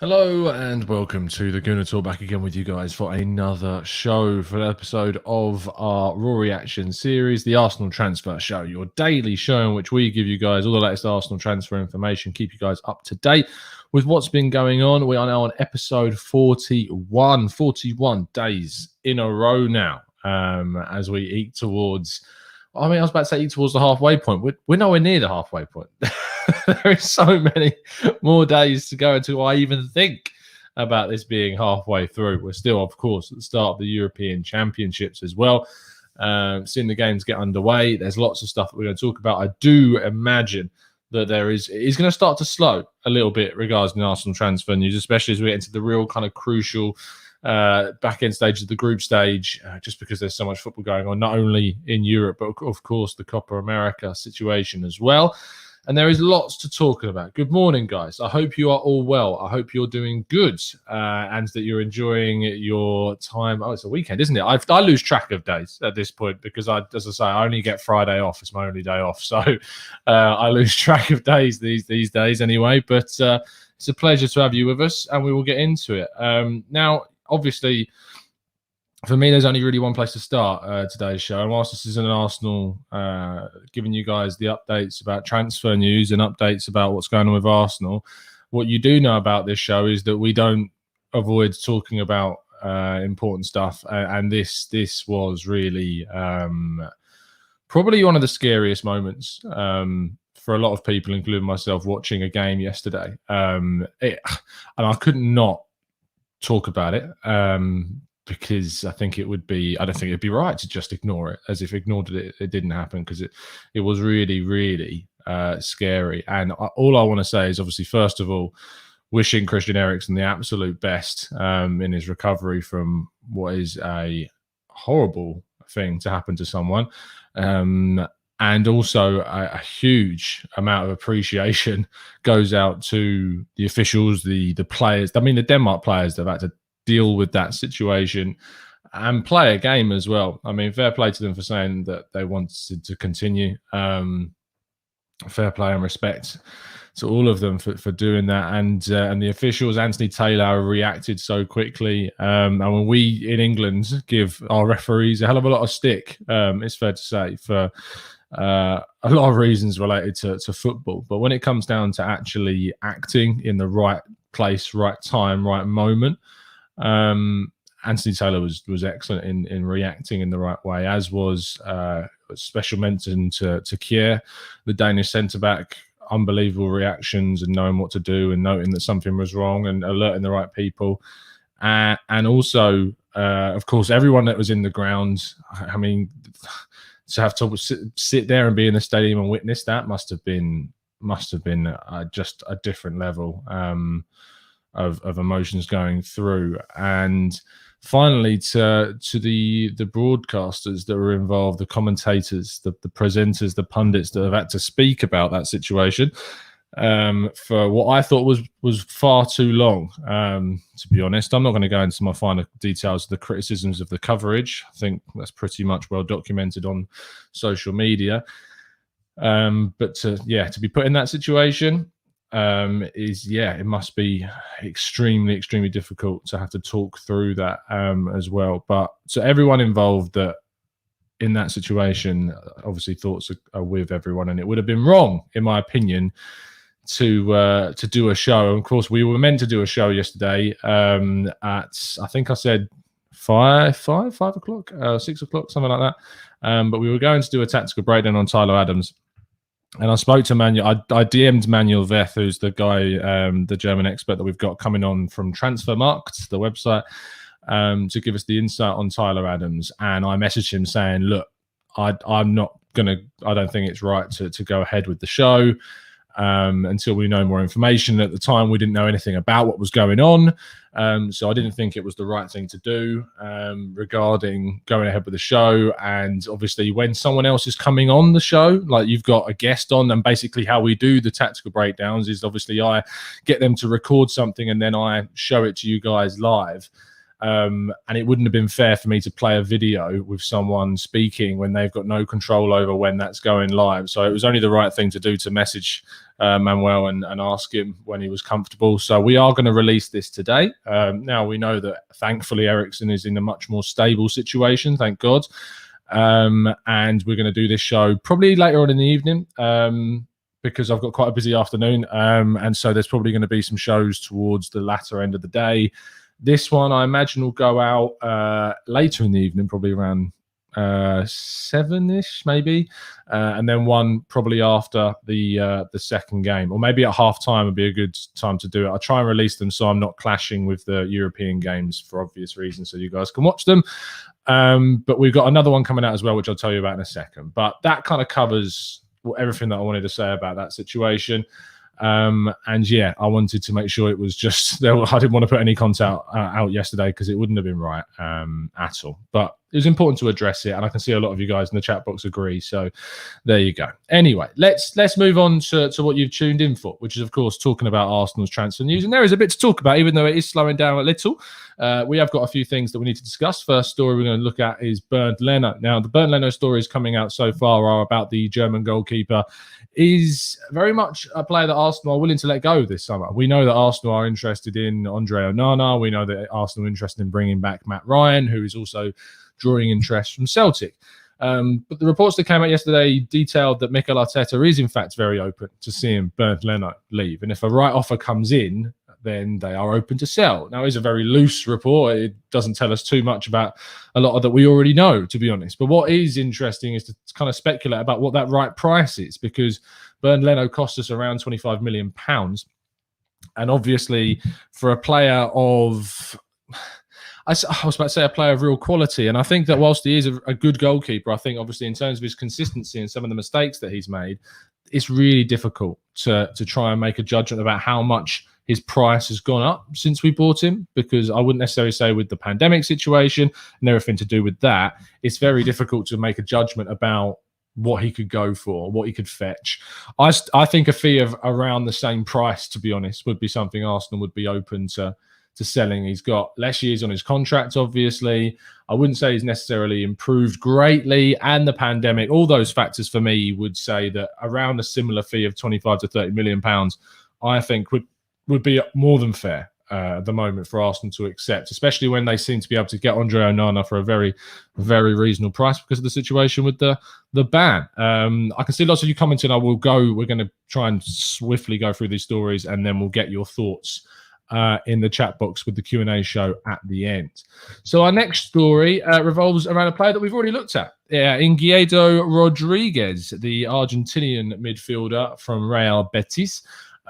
Hello and welcome to the Gooner Talk, back again with you guys for another show, for an episode of our Raw Reaction series, the Arsenal Transfer Show, your daily show in which we give you guys all the latest Arsenal transfer information, keep you guys up to date with what's been going on. We are now on episode 41 days in a row now, as we eat towards, I was about to say eat towards the halfway point. We're nowhere near the halfway point. There is so many more days to go until I even think about this being halfway through. We're still, of course, at the start of the European Championships as well. Seeing the games get underway, there's lots of stuff that we're going to talk about. I do imagine that it is going to start to slow a little bit regarding Arsenal transfer news, especially as we get into the real kind of crucial back end stage of the group stage, just because there's so much football going on, not only in Europe, but of course the Copa America situation as well. And there is lots to talk about. Good morning, guys. I hope you are all well. I hope you're doing good and that you're enjoying your time. Oh, it's a weekend, isn't it? I lose track of days at this point because, as I say, I only get Friday off. It's my only day off. So I lose track of days these days anyway. But it's a pleasure to have you with us, and we will get into it. Now, obviously, for me, there's only really one place to start today's show. And whilst this is an Arsenal, giving you guys the updates about transfer news and updates about what's going on with Arsenal, what you do know about this show is that we don't avoid talking about important stuff. And this was really probably one of the scariest moments for a lot of people, including myself, watching a game yesterday. And I could not talk about it. Because I don't think it'd be right to just ignore it, as if ignored it didn't happen, because it was really, really scary. And all I want to say is, obviously, first of all, wishing Christian Eriksen the absolute best in his recovery from what is a horrible thing to happen to someone. And also a huge amount of appreciation goes out to the officials, the players. I mean, the Denmark players that have had to deal with that situation and play a game as well. I mean, fair play to them for saying that they wanted to continue. Fair play and respect to all of them for doing that. And the officials, Anthony Taylor, reacted so quickly. And when we in England give our referees a hell of a lot of stick, it's fair to say, for a lot of reasons related to football. But when it comes down to actually acting in the right place, right time, right moment, Anthony Taylor was excellent in reacting in the right way, as was special mention to Correa, the Danish centre-back. Unbelievable reactions and knowing what to do and noting that something was wrong and alerting the right people. And also, of course, everyone that was in the ground. I mean, to have to sit there and be in the stadium and witness that must have been just a different level of emotions going through. And finally, to the broadcasters that were involved, the commentators, the presenters, the pundits that have had to speak about that situation for what I thought was far too long. To be honest, I'm not going to go into my final details of the criticisms of the coverage. I think that's pretty much well documented on social media. But to be put in that situation, it must be extremely, extremely difficult to have to talk through that as well. But to everyone involved that in that situation, obviously thoughts are with everyone, and it would have been wrong, in my opinion, to do a show. And of course, we were meant to do a show yesterday at, I think I said 5 o'clock, 6 o'clock, something like that. But we were going to do a tactical breakdown on Tyler Adams. And I spoke to Manuel. I DM'd Manuel Veth, who's the guy, the German expert that we've got coming on from Transfermarkt, the website, to give us the insight on Tyler Adams. And I messaged him saying, look, I don't think it's right to go ahead with the show until we know more information. At the time, we didn't know anything about what was going on. So I didn't think it was the right thing to do regarding going ahead with the show. And obviously, when someone else is coming on the show, like you've got a guest on, and basically how we do the tactical breakdowns is obviously I get them to record something and then I show it to you guys live. And it wouldn't have been fair for me to play a video with someone speaking when they've got no control over when that's going live. So it was only the right thing to do to message Manuel and ask him when he was comfortable. So we are going to release this today. Now we know that thankfully Ericsson is in a much more stable situation, thank God. And we're going to do this show probably later on in the evening because I've got quite a busy afternoon. And so there's probably going to be some shows towards the latter end of the day. This one, I imagine, will go out later in the evening, probably around 7-ish, maybe. And then one probably after the second game. Or maybe at half-time would be a good time to do it. I'll try and release them so I'm not clashing with the European games for obvious reasons, so you guys can watch them. But we've got another one coming out as well, which I'll tell you about in a second. But that kind of covers everything that I wanted to say about that situation. And yeah, I wanted to make sure it was just, I didn't want to put any content out yesterday because it wouldn't have been right at all. But it was important to address it, and I can see a lot of you guys in the chat box agree. So there you go. Anyway, let's move on to what you've tuned in for, which is of course talking about Arsenal's transfer news. And there is a bit to talk about, even though it is slowing down a little. We have got a few things that we need to discuss. First story we're going to look at is Bernd Leno. Now, the Bernd Leno stories coming out so far are about the German goalkeeper is very much a player that Arsenal are willing to let go this summer. We know that Arsenal are interested in Andre Onana. We know that Arsenal are interested in bringing back Matt Ryan, who is also drawing interest from Celtic. But the reports that came out yesterday detailed that Mikel Arteta is in fact very open to seeing Bernd Leno leave. And if a right offer comes in, then they are open to sell. Now, it's a very loose report. It doesn't tell us too much about a lot of that we already know, to be honest. But what is interesting is to kind of speculate about what that right price is, because Bernd Leno cost us around £25 million. And obviously, for a player of... I was about to say a player of real quality, and I think that whilst he is a good goalkeeper, I think obviously in terms of his consistency and some of the mistakes that he's made, it's really difficult to try and make a judgment about how much his price has gone up since we bought him, because I wouldn't necessarily say with the pandemic situation and everything to do with that, it's very difficult to make a judgment about what he could go for, what he could fetch. I think a fee of around the same price, to be honest, would be something Arsenal would be open to selling. He's got less years on his contract, obviously. I wouldn't say he's necessarily improved greatly. And the pandemic, all those factors for me would say that around a similar fee of 25 to 30 million pounds, I think would be more than fair at the moment for Arsenal to accept, especially when they seem to be able to get Andre Onana for a very, very reasonable price because of the situation with the ban. I can see lots of you commenting. We're going to try and swiftly go through these stories, and then we'll get your thoughts in the chat box with the Q&A show at the end. So our next story revolves around a player that we've already looked at. In Guido Rodriguez, the Argentinian midfielder from Real Betis.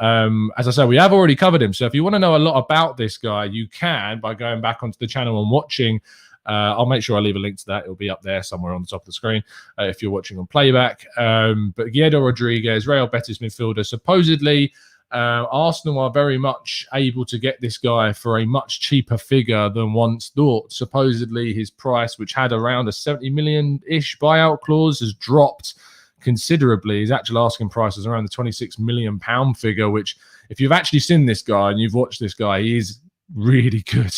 As I said, we have already covered him. So if you want to know a lot about this guy, you can by going back onto the channel and watching. I'll make sure I leave a link to that. It'll be up there somewhere on the top of the screen if you're watching on playback. But Guido Rodriguez, Real Betis midfielder, supposedly Arsenal are very much able to get this guy for a much cheaper figure than once thought. Supposedly his price, which had around a 70 million-ish buyout clause, has dropped considerably. His actual asking price is around the 26 million pound figure, which if you've actually seen this guy and you've watched this guy, he is really good.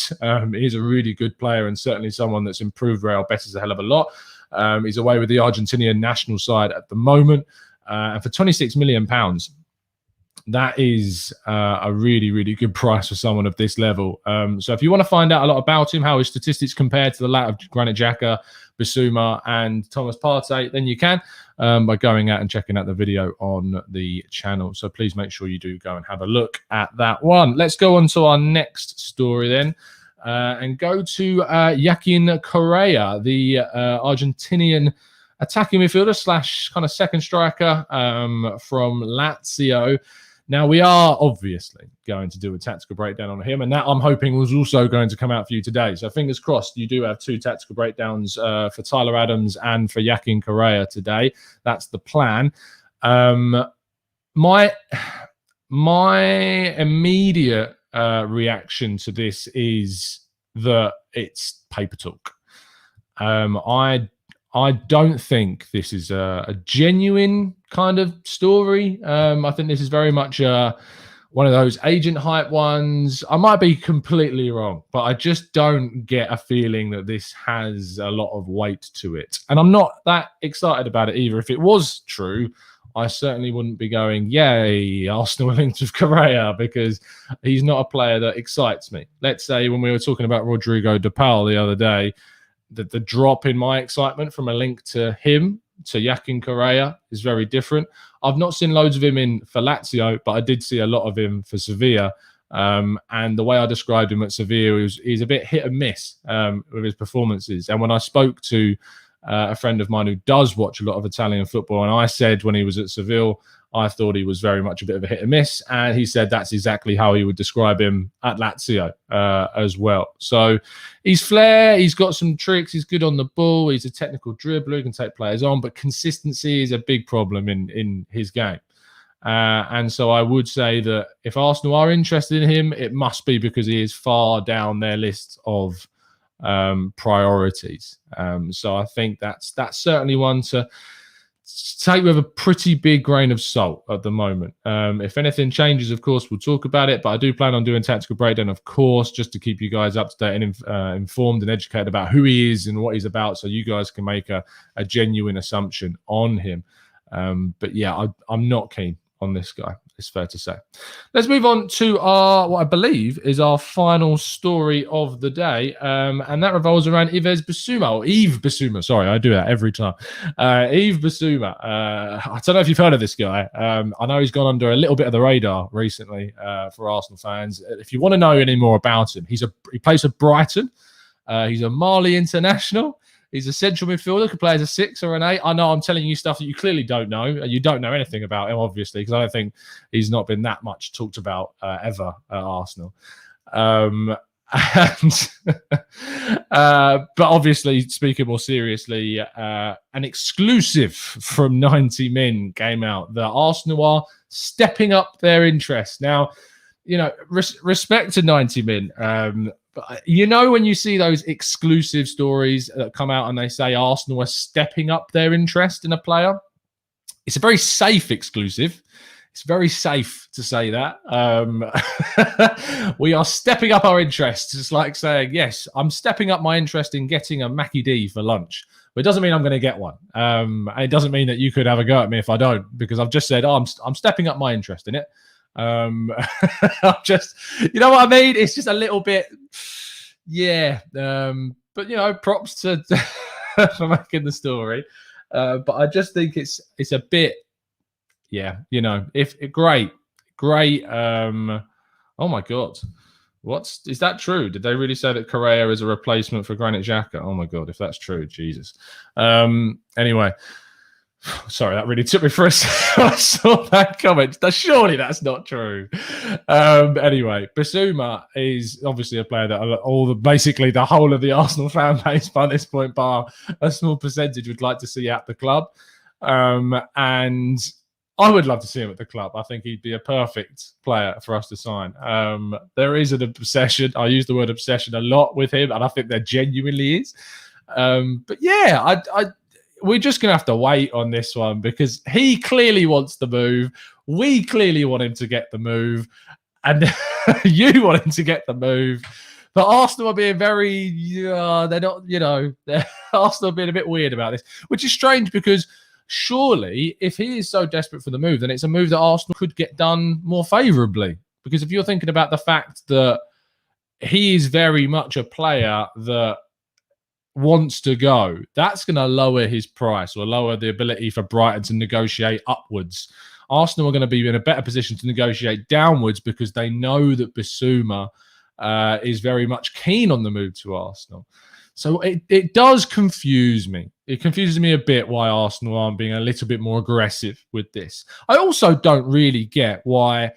He's a really good player and certainly someone that's improved Real Betis a hell of a lot. He's away with the Argentinian national side at the moment. And for 26 million pounds, that is a really, really good price for someone of this level. So if you want to find out a lot about him, how his statistics compare to the latter of Granit Xhaka, Bissouma and Thomas Partey, then you can by going out and checking out the video on the channel. So please make sure you do go and have a look at that one. Let's go on to our next story then and go to Joaquin Correa, the Argentinian attacking midfielder slash kind of second striker from Lazio. Now, we are obviously going to do a tactical breakdown on him, and that I'm hoping was also going to come out for you today. So fingers crossed you do have two tactical breakdowns for Tyler Adams and for Joaquin Correa today. That's the plan. My immediate reaction to this is that it's paper talk. I don't think this is a genuine kind of story. I think this is very much one of those agent hype ones. I might be completely wrong, but I just don't get a feeling that this has a lot of weight to it. And I'm not that excited about it either. If it was true, I certainly wouldn't be going, yay, Arsenal linked with Correa, because he's not a player that excites me. Let's say when we were talking about Rodrigo de Paul the other day, the drop in my excitement from a link to him to Yakin Correa is very different. I've not seen loads of him for Lazio, but I did see a lot of him for Sevilla. And the way I described him at Sevilla, he's a bit hit and miss with his performances. And when I spoke to a friend of mine who does watch a lot of Italian football, and I said when he was at Seville, I thought he was very much a bit of a hit and miss, and he said that's exactly how he would describe him at Lazio as well. So he's flair, he's got some tricks, he's good on the ball, he's a technical dribbler, he can take players on, but consistency is a big problem in his game. And so I would say that if Arsenal are interested in him, it must be because he is far down their list of priorities. So I think that's certainly one to take with a pretty big grain of salt at the moment. If anything changes, of course, we'll talk about it. But I do plan on doing tactical breakdown, of course, just to keep you guys up to date and informed and educated about who he is and what he's about, so you guys can make a genuine assumption on him. But yeah, I'm not keen on this guy. It's fair to say. Let's move on to what I believe is our final story of the day, and that revolves around Yves Bissouma. Sorry, I do that every time. Yves Bissouma. I don't know if you've heard of this guy. I know he's gone under a little bit of the radar recently for Arsenal fans. If you want to know any more about him, he plays for Brighton. He's a Mali international. He's a central midfielder, could play as a 6 or an 8. I know I'm telling you stuff that you clearly don't know. You don't know anything about him, obviously, because I don't think he's not been that much talked about ever at Arsenal. But obviously, speaking more seriously, an exclusive from 90 Min came out that Arsenal are stepping up their interest. Now, you know, respect to 90 Min. But you know, when you see those exclusive stories that come out and they say Arsenal are stepping up their interest in a player, it's a very safe exclusive. It's very safe to say that. We are stepping up our interest. It's like saying, yes, I'm stepping up my interest in getting a Mackie D for lunch. But it doesn't mean I'm going to get one. And it doesn't mean that you could have a go at me if I don't, because I've just said, I'm stepping up my interest in it. I'm just, you know what I mean? It's just a little bit, yeah. But you know, props to for making the story. But I just think it's a bit, yeah. You know, if great. Oh my God, is that true? Did they really say that Correa is a replacement for Granit Xhaka? Oh my God, if that's true, Jesus. Anyway. Sorry, that really took me for a second. I saw that comment. Surely that's not true. Anyway, Bissouma is obviously a player that basically the whole of the Arsenal fan base by this point, bar a small percentage, would like to see at the club. And I would love to see him at the club. I think he'd be a perfect player for us to sign. There is an obsession. I use the word obsession a lot with him, and I think there genuinely is. But yeah, we're just going to have to wait on this one, because he clearly wants the move. We clearly want him to get the move. And you want him to get the move. But Arsenal are being very, they're not, you know, Arsenal are being a bit weird about this, which is strange, because surely if he is so desperate for the move, then it's a move that Arsenal could get done more favourably. Because if you're thinking about the fact that he is very much a player that wants to go, that's going to lower his price or lower the ability for Brighton to negotiate upwards. Arsenal are going to be in a better position to negotiate downwards, because they know that Bissouma is very much keen on the move to Arsenal. So it does confuse me. It confuses me a bit why Arsenal aren't being a little bit more aggressive with this. I also don't really get why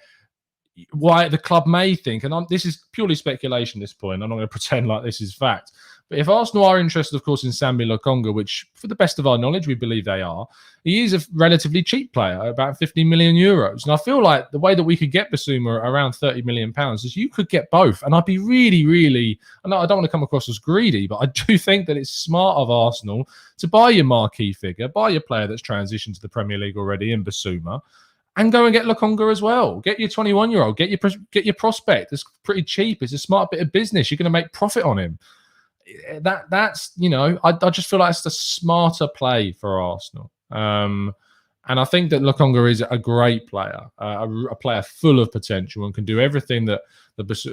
the club may think, and this is purely speculation at this point, I'm not going to pretend like this is fact, but if Arsenal are interested, of course, in Sambi Lokonga, which, for the best of our knowledge, we believe they are, he is a relatively cheap player, about 15 million euros. And I feel like the way that we could get Bissouma around 30 million pounds is you could get both. And I'd be really, really, I don't want to come across as greedy, but I do think that it's smart of Arsenal to buy your marquee figure, buy your player that's transitioned to the Premier League already in Bissouma, and go and get Lukonga as well. Get your 21-year-old, get your prospect. It's pretty cheap. It's a smart bit of business. You're going to make profit on him. That's I just feel like it's the smarter play for Arsenal. And I think that Lukonga is a great player, a player full of potential and can do everything that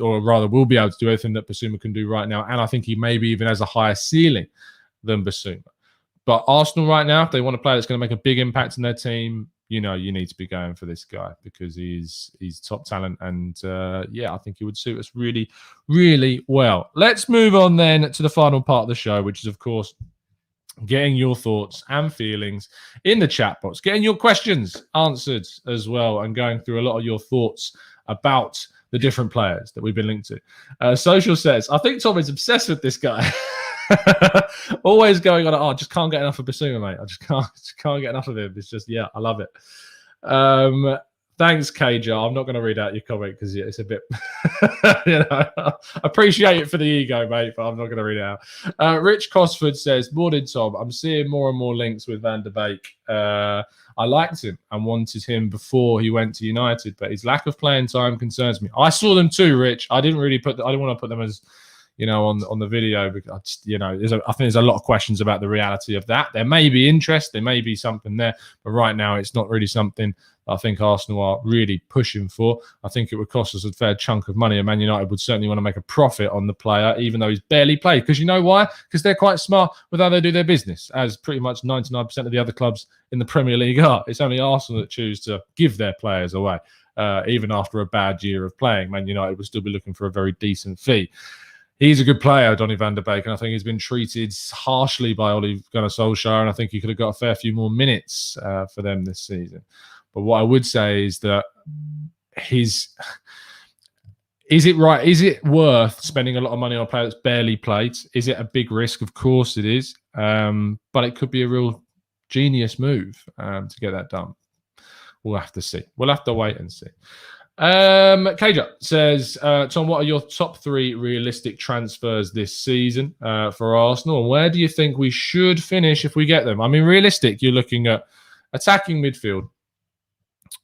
or rather will be able to do everything that Bissouma can do right now. And I think he maybe even has a higher ceiling than Bissouma. But Arsenal right now, if they want a player that's going to make a big impact in their team, you need to be going for this guy because he's top talent. And I think he would suit us really, really well. Let's move on then to the final part of the show, which is, of course, getting your thoughts and feelings in the chat box, getting your questions answered as well, and going through a lot of your thoughts about the different players that we've been linked to. Social says, I think Tom is obsessed with this guy. Always going on, I just can't get enough of Bissouma, mate. I just can't get enough of him. It's just, I love it. Thanks, KJ. I'm not going to read out your comment because it's a bit, I appreciate it for the ego, mate, but I'm not going to read it out. Rich Cosford says, morning, Tom. I'm seeing more and more links with Van der Beek. I liked him and wanted him before he went to United, but his lack of playing time concerns me. I saw them too, Rich. I didn't want to put them as, on the video, because I think there's a lot of questions about the reality of that. There may be interest, there may be something there, but right now it's not really something I think Arsenal are really pushing for. I think it would cost us a fair chunk of money, and Man United would certainly want to make a profit on the player, even though he's barely played. Because you know why? Because they're quite smart with how they do their business, as pretty much 99% of the other clubs in the Premier League are. It's only Arsenal that choose to give their players away. Even after a bad year of playing, Man United would still be looking for a very decent fee. He's a good player, Donny van der Beek, and I think he's been treated harshly by Ole Gunnar Solskjaer, and I think he could have got a fair few more minutes for them this season. But what I would say is that is it right? Is it worth spending a lot of money on a player that's barely played? Is it a big risk? Of course it is. But it could be a real genius move to get that done. We'll have to see. We'll have to wait and see. Kaja says, Tom, what are your top 3 realistic transfers this season for Arsenal? And where do you think we should finish if we get them? I mean, realistic, you're looking at attacking midfield.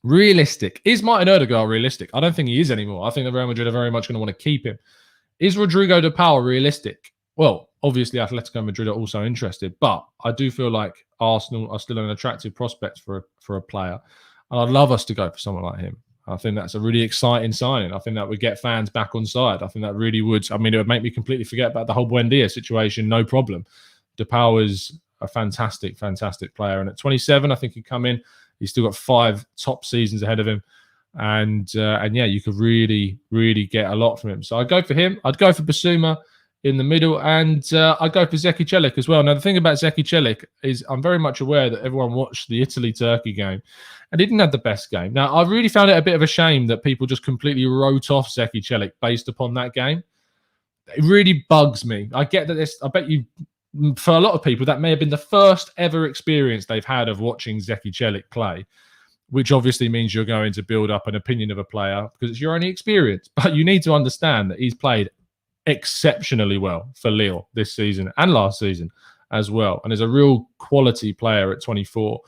Realistic. Is Martin Odegaard realistic? I don't think he is anymore. I think the Real Madrid are very much going to want to keep him. Is Rodrigo de Paul realistic? Well, obviously Atletico Madrid are also interested, but I do feel like Arsenal are still an attractive prospect for a player. And I'd love us to go for someone like him. I think that's a really exciting signing. I think that would get fans back on side. I think that really would. I mean, it would make me completely forget about the whole Buendia situation. No problem. De Paul is a fantastic, fantastic player. And at 27, I think he'd come in. He's still got 5 top seasons ahead of him. And you could really, really get a lot from him. So I'd go for him. I'd go for Bissouma in the middle. And I'd go for Zeki Celik as well. Now, the thing about Zeki Celik is I'm very much aware that everyone watched the Italy-Turkey game and he didn't have the best game. Now, I really found it a bit of a shame that people just completely wrote off Zeki Celik based upon that game. It really bugs me. I get that I bet you, for a lot of people, that may have been the first ever experience they've had of watching Zeki Celik play, which obviously means you're going to build up an opinion of a player because it's your only experience. But you need to understand that he's played exceptionally well for Lille this season and last season as well. And is a real quality player at 24.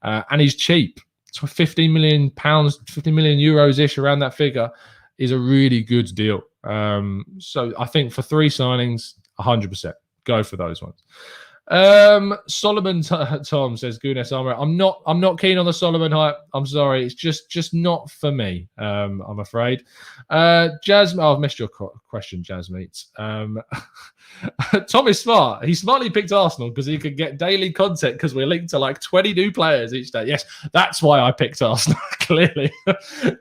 And he's cheap. So £15 million, €50 million-ish around that figure is a really good deal. So I think for 3 signings, 100%. Go for those ones. Solomon Tom says, Gooner Armour. I'm not keen on the Solomon hype. I'm sorry. It's just not for me. I'm afraid. Jasmine, I've missed your question, Jasmine. Tom is smart. He smartly picked Arsenal because he could get daily content because we're linked to like 20 new players each day. Yes, that's why I picked Arsenal, clearly.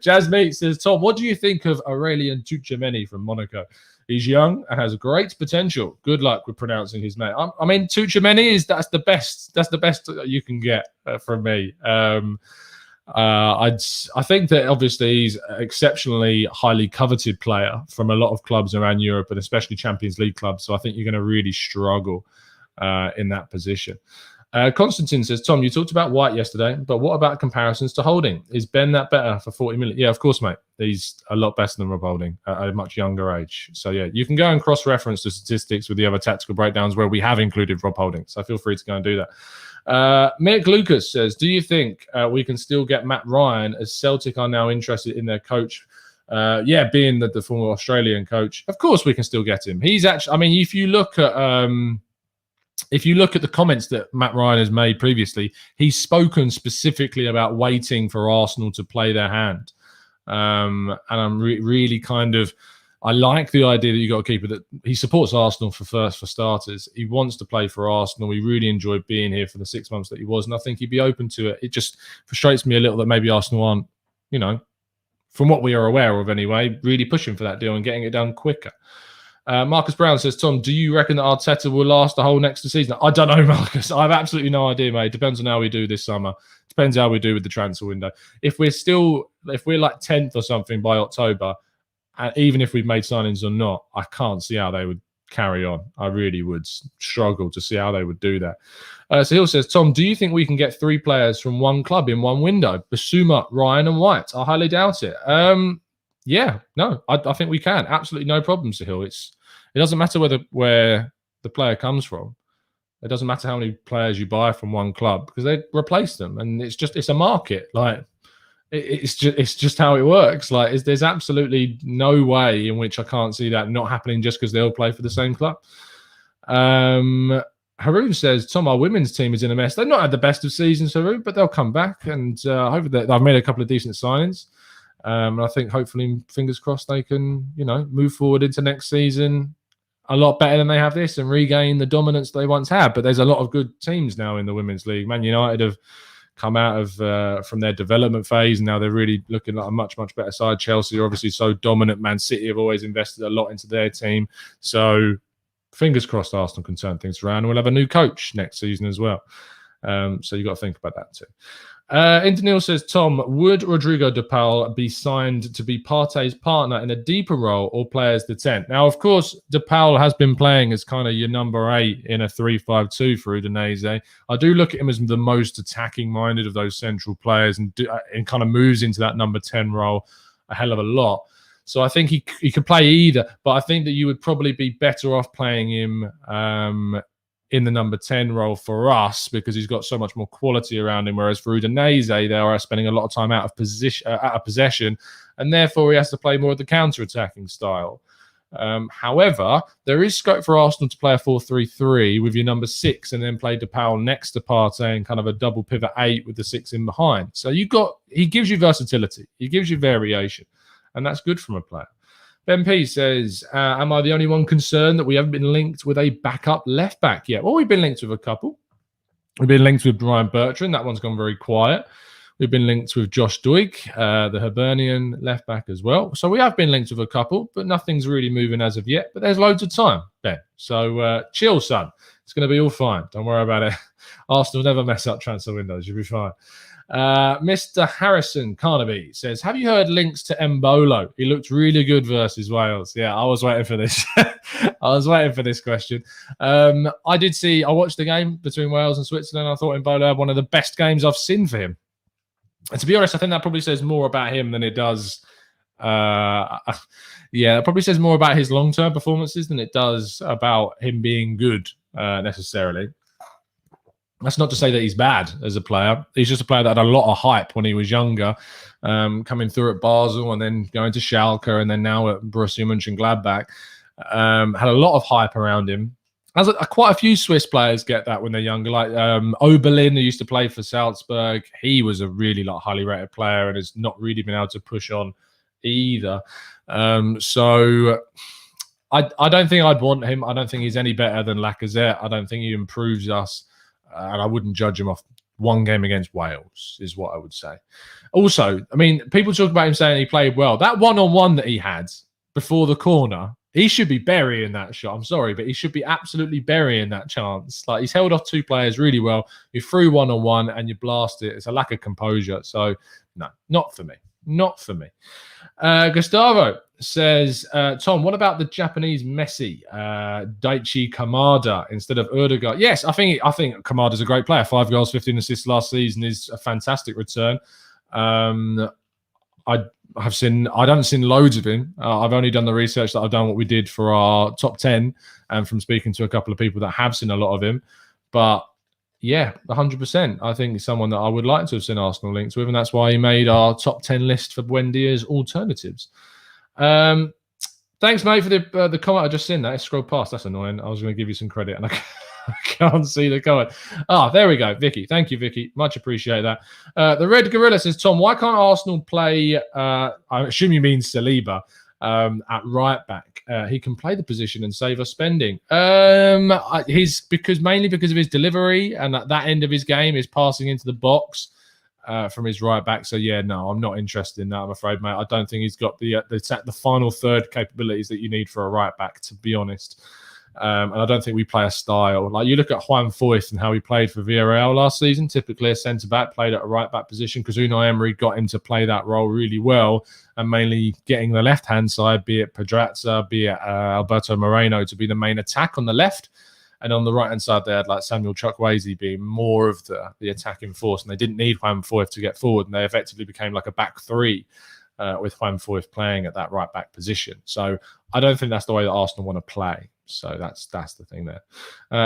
Jasmine says, Tom, what do you think of Aurelien Tchouameni from Monaco? He's young and has great potential. Good luck with pronouncing his name. I mean, Tchouameni that's the best. That's the best you can get from me. I think that obviously he's an exceptionally highly coveted player from a lot of clubs around Europe and especially Champions League clubs. So I think you're going to really struggle in that position. Constantine says, Tom, you talked about White yesterday, but what about comparisons to Holding? Is Ben that better for 40 million? Yeah, of course, mate. He's a lot better than Rob Holding at a much younger age. So, yeah, you can go and cross-reference the statistics with the other tactical breakdowns where we have included Rob Holding. So feel free to go and do that. Mick Lucas says, do you think we can still get Matt Ryan as Celtic are now interested in their coach? Being the former Australian coach, of course we can still get him. He's actually, I mean, if you look at the comments that Matt Ryan has made previously, he's spoken specifically about waiting for Arsenal to play their hand. And I'm really kind of, I like the idea that you got a keeper that he supports Arsenal for starters. He wants to play for Arsenal. He really enjoyed being here for the 6 months that he was, and I think he'd be open to it. It just frustrates me a little that maybe Arsenal aren't, from what we are aware of anyway, really pushing for that deal and getting it done quicker. Marcus Brown says, Tom, do you reckon that Arteta will last the whole next season? I don't know, Marcus. I have absolutely no idea, mate. Depends on how we do this summer. Depends how we do with the transfer window. If we're like 10th or something by October, and even if we've made signings or not, I can't see how they would carry on. I really would struggle to see how they would do that. So Hill says, Tom, do you think we can get 3 players from one club in one window? Bissouma, Ryan and White. I highly doubt it. I think we can. Absolutely no problem, Sahil. It doesn't matter where the player comes from. It doesn't matter how many players you buy from one club because they replace them, and it's a market. Like it's just how it works. Like there's absolutely no way in which I can't see that not happening just because they'll play for the same club. Haroon says, Tom, our women's team is in a mess. They've not had the best of seasons, Haroon, but they'll come back, and hopefully I've made a couple of decent signings. And I think hopefully, fingers crossed, they can, move forward into next season a lot better than they have this and regain the dominance they once had. But there's a lot of good teams now in the Women's League. Man United have come out of from their development phase, and now they're really looking like a much, much better side. Chelsea are obviously so dominant. Man City have always invested a lot into their team. So fingers crossed Arsenal can turn things around. We'll have a new coach next season as well. So you've got to think about that too. Indanil says, Tom, would Rodrigo de Paul be signed to be Partey's partner in a deeper role or play as the 10th? Now, of course, de Paul has been playing as kind of your number 8 in a 3-5-2 for Udinese. I do look at him as the most attacking-minded of those central players and kind of moves into that number 10 role a hell of a lot. So I think he could play either, but I think that you would probably be better off playing him in the number 10 role for us because he's got so much more quality around him. Whereas for Udinese, they are spending a lot of time out of possession, and therefore he has to play more of the counter-attacking style. However, there is scope for Arsenal to play a 4-3-3 with your number 6 and then play de Paul next to Partey and kind of a double pivot 8 with the 6 in behind. So he gives you versatility. He gives you variation, and that's good from a player. Ben P says, am I the only one concerned that we haven't been linked with a backup left back yet? Well, we've been linked with a couple. We've been linked with Brian Bertrand. That one's gone very quiet. We've been linked with Josh Duig, the Hibernian left back as well. So we have been linked with a couple, but nothing's really moving as of yet. But there's loads of time, Ben. So chill, son. It's going to be all fine. Don't worry about it. Arsenal never mess up transfer windows. You'll be fine. Mr. Harrison Carnaby says, have you heard links to Mbolo? He looked really good versus Wales. Yeah, I was waiting for this. I was waiting for this question. I watched the game between Wales and Switzerland. I thought Mbolo had one of the best games I've seen for him. And to be honest, I think that probably says more about him than it does. It probably says more about his long-term performances than it does about him being good necessarily. That's not to say that he's bad as a player. He's just a player that had a lot of hype when he was younger, coming through at Basel and then going to Schalke and then now at Borussia Mönchengladbach. Had a lot of hype around him. Quite a few Swiss players get that when they're younger, like Oberlin, who used to play for Salzburg. He was a really highly rated player and has not really been able to push on either. So I don't think I'd want him. I don't think he's any better than Lacazette. I don't think he improves us. And I wouldn't judge him off one game against Wales, is what I would say. Also, I mean, people talk about him saying he played well. That one-on-one that he had before the corner, he should be burying that shot. I'm sorry, but he should be absolutely burying that chance. Like, he's held off 2 players really well. You threw one-on-one and you blast it. It's a lack of composure. So, no, not for me. Not for me. Gustavo says, Tom, what about the Japanese Messi, Daichi Kamada instead of Erdegaard? Yes, I think Kamada's a great player. 5 goals, 15 assists last season is a fantastic return. I haven't seen loads of him. I've only done the research that I've done what we did for our top 10, and from speaking to a couple of people that have seen a lot of him. But yeah, 100%. I think it's someone that I would like to have seen Arsenal linked with, and that's why he made our top 10 list for Buendia's alternatives. Thanks, mate, for the comment. I just seen that. It scrolled past. That's annoying. I was going to give you some credit, and I can't see the comment. There we go, Vicky. Thank you, Vicky. Much appreciate that. The Red Gorilla says, Tom, why can't Arsenal play, I assume you mean Saliba, at right back? He can play the position and save us spending. Mainly because of his delivery, and at that end of his game is passing into the box from his right back. So yeah, no, I'm not interested in that, I'm afraid, mate. I don't think he's got the final third capabilities that you need for a right back, to be honest. And I don't think we play a style. Like, you look at Juan Foyth and how he played for Villarreal last season, typically a centre-back, played at a right-back position because Unai Emery got him to play that role really well, and mainly getting the left-hand side, be it Pedraza, be it Alberto Moreno, to be the main attack on the left. And on the right-hand side, they had like Samuel Chukwueze being more of the attacking force, and they didn't need Juan Foyth to get forward, and they effectively became like a back three with Juan Foyth playing at that right-back position. So I don't think that's the way that Arsenal want to play. So that's the thing there.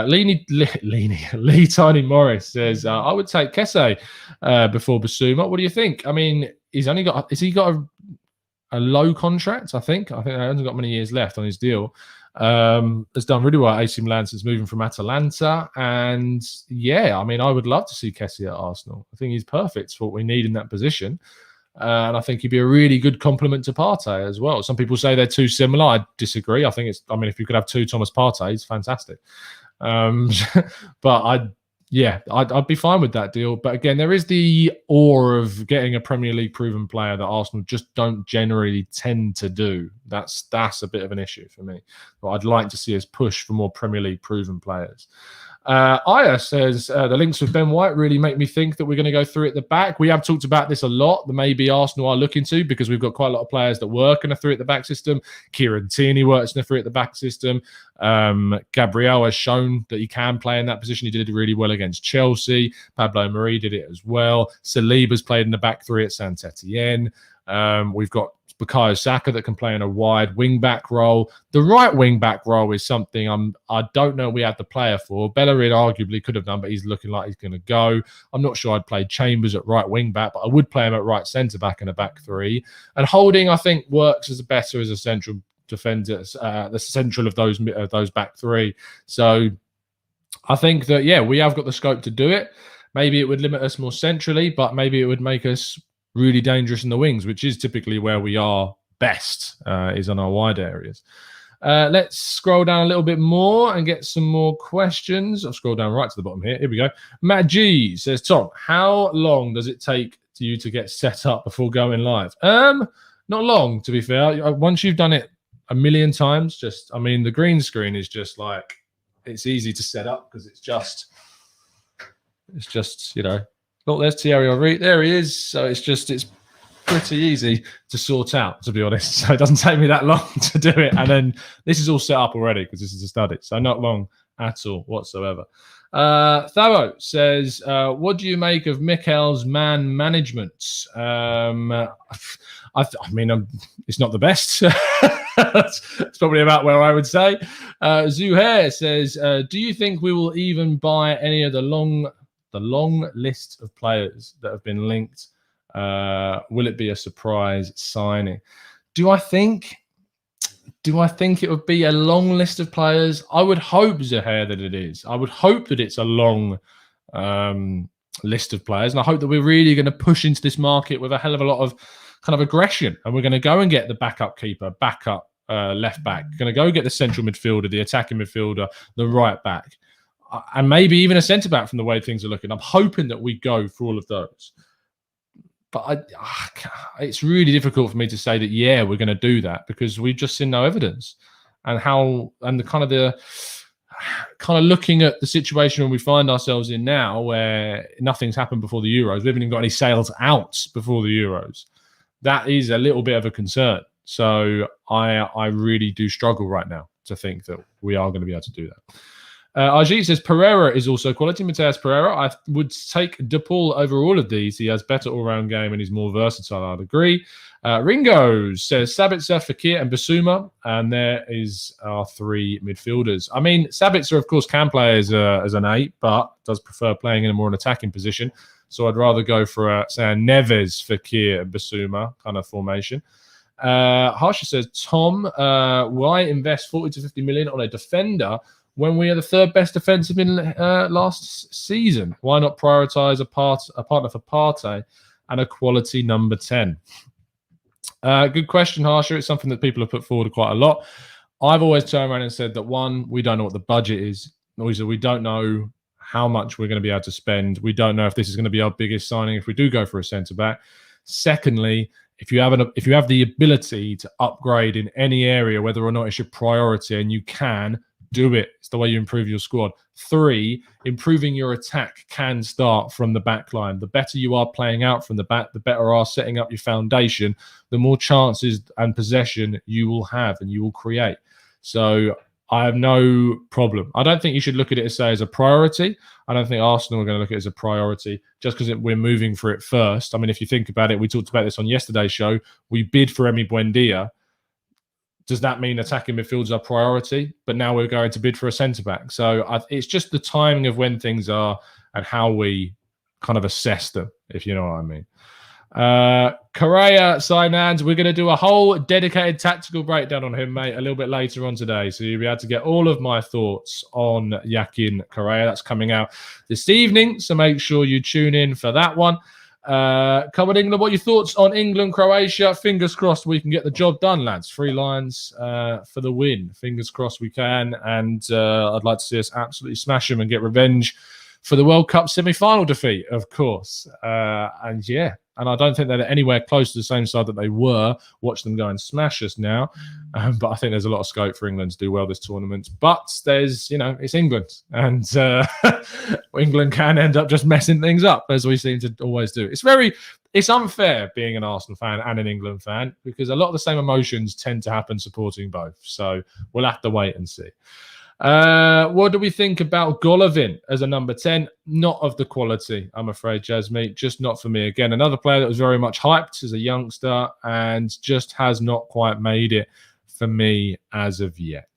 Lee Tiny Morris says, I would take Kesse before Bissouma. What do you think? I mean, has he got a low contract? I think he hasn't got many years left on his deal. Has done really well at AC Milan since moving from Atalanta. And yeah, I mean, I would love to see Kesse at Arsenal. I think he's perfect for what we need in that position. And I think he'd be a really good complement to Partey as well. Some people say they're too similar. I disagree. I think if you could have two Thomas Parteys, fantastic. But I'd be fine with that deal. But again, there is the awe of getting a Premier League proven player that Arsenal just don't generally tend to do. That's a bit of an issue for me. But I'd like to see us push for more Premier League proven players. Aya says, the links with Ben White really make me think that we're going to go through at the back. We have talked about this a lot, that maybe Arsenal are looking to, because we've got quite a lot of players that work in a three at the back system. Kieran Tierney works in a three at the back system. Gabriel has shown that he can play in that position. He did it really well against Chelsea. Pablo Mari did it as well. Saliba's played in the back three at Saint-Etienne. We've got Bukayo Saka that can play in a wide wing-back role. The right wing-back role is something I don't know we have the player for. Bellerin arguably could have done, but he's looking like he's going to go. I'm not sure I'd play Chambers at right wing-back, but I would play him at right centre-back in a back three. And Holding, I think, works as a central defender, the central of those back three. So I think that, yeah, we have got the scope to do it. Maybe it would limit us more centrally, but maybe it would make us really dangerous in the wings, which is typically where we are best, is on our wide areas. Let's scroll down a little bit more and get some more questions. I'll scroll down right to the bottom here. Here we go. Matt G says, Tom, how long does it take you to get set up before going live? Not long, to be fair. Once you've done it a million times, the green screen is just like, it's easy to set up because it's just, oh, there's Thierry Henry. There he is. So it's pretty easy to sort out, to be honest. So it doesn't take me that long to do it. And then this is all set up already because this is a study. So not long at all whatsoever. Thabo says, what do you make of Mikel's man management? It's not the best. It's probably about where I would say. Zuhair says, do you think we will even buy any of the long list of players that have been linked? Will it be a surprise signing? Do I think it would be a long list of players? I would hope, Zahair, that it is. I would hope that it's a long list of players, and I hope that we're really going to push into this market with a hell of a lot of kind of aggression, and we're going to go and get the backup keeper, backup left back, going to go get the central midfielder, the attacking midfielder, the right back, and maybe even a centre back from the way things are looking. I'm hoping that we go for all of those. But it's really difficult for me to say that, yeah, we're going to do that, because we've just seen no evidence. And the looking at the situation we find ourselves in now, where nothing's happened before the Euros. We haven't even got any sales out before the Euros. That is a little bit of a concern. So I really do struggle right now to think that we are going to be able to do that. Ajit says Pereira is also quality. Mateus Pereira, I would take De Paul over all of these. He has better all-round game and he's more versatile. I'd agree. Ringo says Sabitzer, Fekir, and Bissouma, and there is our 3 midfielders. I mean, Sabitzer, of course, can play as an 8, but does prefer playing in a more attacking position. So I'd rather go for say a Neves, Fekir, and Bissouma kind of formation. Harsha says, Tom, why invest 40 to 50 million on a defender when we are the 3rd best defensive in last season? Why not prioritize a partner for Partey and a quality number 10? Good question, Harsha. It's something that people have put forward quite a lot. I've always turned around and said that, 1, we don't know what the budget is. We don't know how much we're going to be able to spend. We don't know if this is going to be our biggest signing if we do go for a centre-back. Secondly, if you have the ability to upgrade in any area, whether or not it's your priority, and you can, do it. It's the way you improve your squad. 3, improving your attack can start from the back line. The better you are playing out from the back, the better are setting up your foundation, the more chances and possession you will have and you will create. So I have no problem. I don't think you should look at it as a priority. I don't think Arsenal are going to look at it as a priority just because we're moving for it first. I mean, if you think about it, we talked about this on yesterday's show. We bid for Emi Buendia. Does that mean attacking midfield is our priority? But now we're going to bid for a centre-back. So it's just the timing of when things are and how we kind of assess them, if you know what I mean. Correa, Sinans, we're going to do a whole dedicated tactical breakdown on him, mate, a little bit later on today. So you'll be able to get all of my thoughts on Yakin Correa. That's coming out this evening. So make sure you tune in for that one. Come on, England. What are your thoughts on England, Croatia? Fingers crossed we can get the job done, lads. 3 lines for the win. Fingers crossed we can. And I'd like to see us absolutely smash them and get revenge for the World Cup semi-final defeat, of course. And yeah, and I don't think they're anywhere close to the same side that they were. Watch them go and smash us now. But I think there's a lot of scope for England to do well this tournament. But there's, it's England. And England can end up just messing things up, as we seem to always do. It's unfair being an Arsenal fan and an England fan because a lot of the same emotions tend to happen supporting both. So we'll have to wait and see. What do we think about Golovin as a number 10? Not of the quality, I'm afraid, Jasmine. Just not for me. Again, another player that was very much hyped as a youngster and just has not quite made it for me as of yet.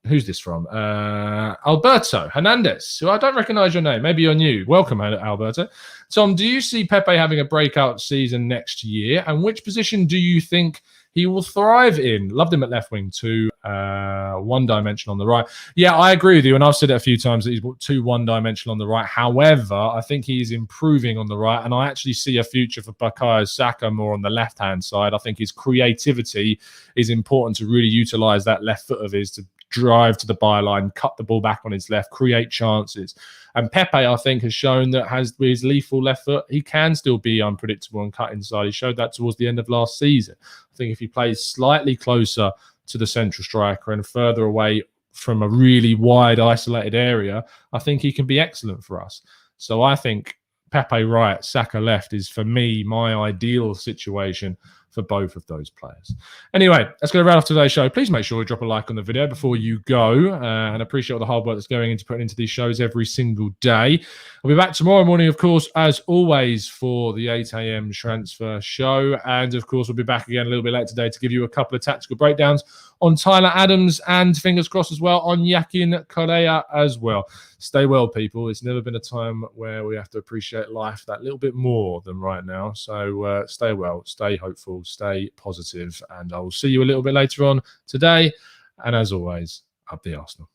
Who's this from? Alberto Hernandez, who I don't recognize your name. Maybe you're new. Welcome, Alberto. Tom, do you see Pepe having a breakout season next year? And which position do you think he will thrive in? Loved him at left wing too. One-dimensional on the right. Yeah, I agree with you. And I've said it a few times that he's too one-dimensional on the right. However, I think he's improving on the right. And I actually see a future for Bukayo Saka more on the left-hand side. I think his creativity is important to really utilize that left foot of his to drive to the byline, cut the ball back on his left, create chances. And Pepe, I think, has shown that with his lethal left foot, he can still be unpredictable and cut inside. He showed that towards the end of last season. I think if he plays slightly closer to the central striker and further away from a really wide, isolated area, I think he can be excellent for us. So I think Pepe right, Saka left is, for me, my ideal situation for both of those players. Anyway, that's going to round off today's show. Please make sure you drop a like on the video before you go, and appreciate all the hard work that's going into putting into these shows every single day. I'll be back tomorrow morning, of course, as always, for the 8 a.m. transfer show. And, of course, we'll be back again a little bit later today to give you a couple of tactical breakdowns on Tyler Adams and, fingers crossed as well, on Yakin Correa as well. Stay well, people. It's never been a time where we have to appreciate life that little bit more than right now. So stay well, stay hopeful, stay positive, and I will see you a little bit later on today. And as always, up the Arsenal.